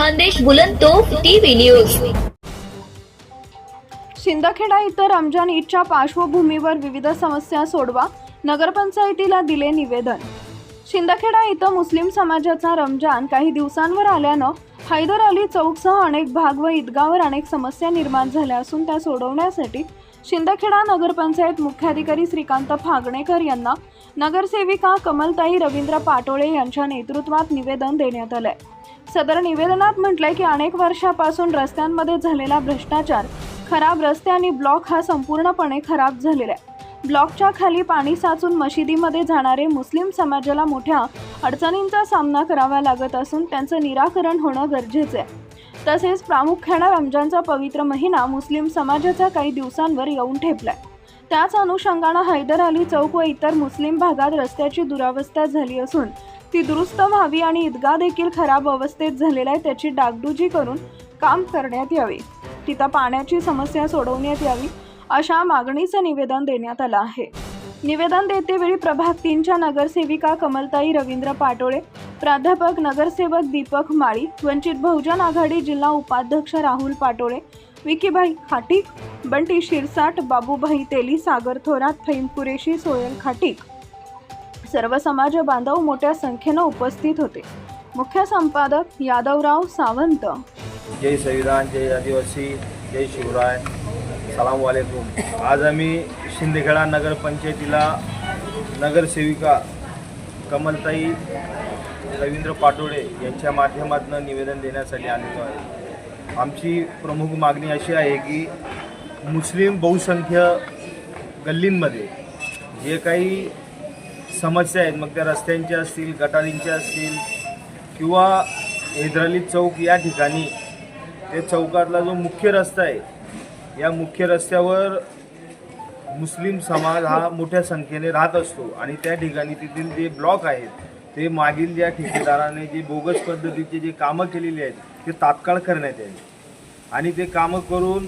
खानदेश बुलंदतोफ TV news. Shindkheda इथं रमजान ईदच्या पार्श्वभूमीवर विविध समस्या सोडवा, नगरपंचायतीला दिले निवेदन। शिंदखेडा इथं मुस्लिम समाजाचा रमजान काही दिवसांवर आल्यानं हैदर अली चौकसह अनेक भाग व ईदगावर अनेक समस्या निर्माण झाल्या असून त्या सोडवण्यासाठी शिंदखेडा नगरपंचायत मुख्याधिकारी श्रीकांत फागणेकर यांना नगरसेविका कमलताई रवींद्र पाटोळे यांच्या नेतृत्वात निवेदन देण्यात आले। सदर निवेदनात म्हटलंय की अनेक वर्षापासून रस्त्यांमध्ये झालेला भ्रष्टाचार, खराब रस्ते आणि ब्लॉक हा संपूर्णपणे खराब झालेला आहे। ब्लॉकच्या खाली पाणी साचून मशिदीमध्ये जाणारे मुस्लिम समाजाला मोठ्या अडचणींचा सामना करावा लागत असून त्यांचं निराकरण होणं गरजेचं आहे। तसेच प्रामुख्याने रमजानचा पवित्र महिना मुस्लिम समाजाचा काही दिवसांवर येऊन ठेपलाय। त्याच अनुषंगाने हैदर अली चौक व इतर मुस्लिम भागात रस्त्याची दुरावस्था झाली असून ती दुरुस्त व्हावी आणि ईदगाह देखील खराब अवस्थेत झालेला आहे, त्याची डागडुजी करून काम करण्यात यावे। तिथं पाण्याची समस्या सोडवण्यात यावी अशा मागणीचं निवेदन देण्यात आलं आहे। निवेदन देतेवेळी प्रभाग 3च्या नगरसेविका कमलताई रवींद्र पाटोळे, प्राध्यापक नगरसेवक दीपक माळी, वंचित बहुजन आघाडी जिल्हा उपाध्यक्ष राहुल पाटोळे, विकीभाई खाटीक, बंटी शिरसाट, बाबूभाई तेली, सागर थोरात, फहीम कुरेशी, सोयल खाटीक सर्व समाज बांधव मोठ्या संख्येने उपस्थित होते। मुख्य संपादक यादवराव सावंत। जय संविधान, जय आदिवासी, जय शिवराय, सलाम वालेकुम। आज आम्ही शिंदखेडा नगरपंचायतीला नगरसेविका कमलताई रवींद्र पाटोळे यांच्या माध्यमातून निवेदन देण्यासाठी आलेलो आहे। आमची प्रमुख मागणी अशी आहे की मुस्लिम बहुसंख्य गल्लींमध्ये जे काही समस्या आहेत, मग त्या रस्त्यांच्या असतील, गटारींच्या असतील किंवा हैदर अली चौक या ठिकाणी ते चौकातला जो मुख्य रस्ता आहे, या मुख्य रस्त्यावर मुस्लिम समाज हा मोठ्या संख्येने राहत असतो आणि त्या ठिकाणी तेथील जे ब्लॉक आहेत ते मागील ज्या ठेकेदाराने जे बोगस पद्धतीचे जे कामं केलेली आहेत ते तात्काळ करण्यात यावी आणि ते कामं करून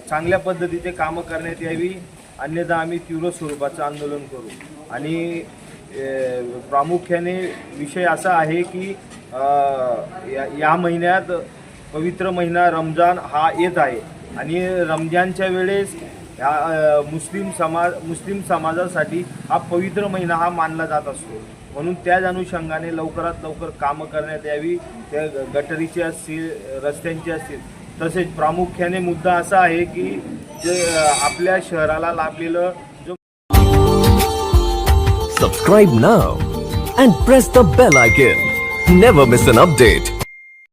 चांगल्या पद्धतीचे कामं करण्यात यावी, अन्यथा आम्ही तीव्र स्वरूपाचं आंदोलन करू। आणि प्रामुख्याने विषय असा आहे की या महिन्यात पवित्र महिना रमजान हा येत आहे आणि रमजानच्या वेळेस मुस्लिम समाजासाठी हा पवित्र महिना हा मानला जात असतो, म्हणून त्याच अनुषंगाने लवकरात लवकर कामं करण्यात यावी, त्या गटरीची असतील, रस्त्यांची असतील। तसेच प्रामुख्याने मुद्दा असा आहे की जे आपल्या शहराला लाभलेलं जो Subscribe now and press the bell icon. Never miss an update.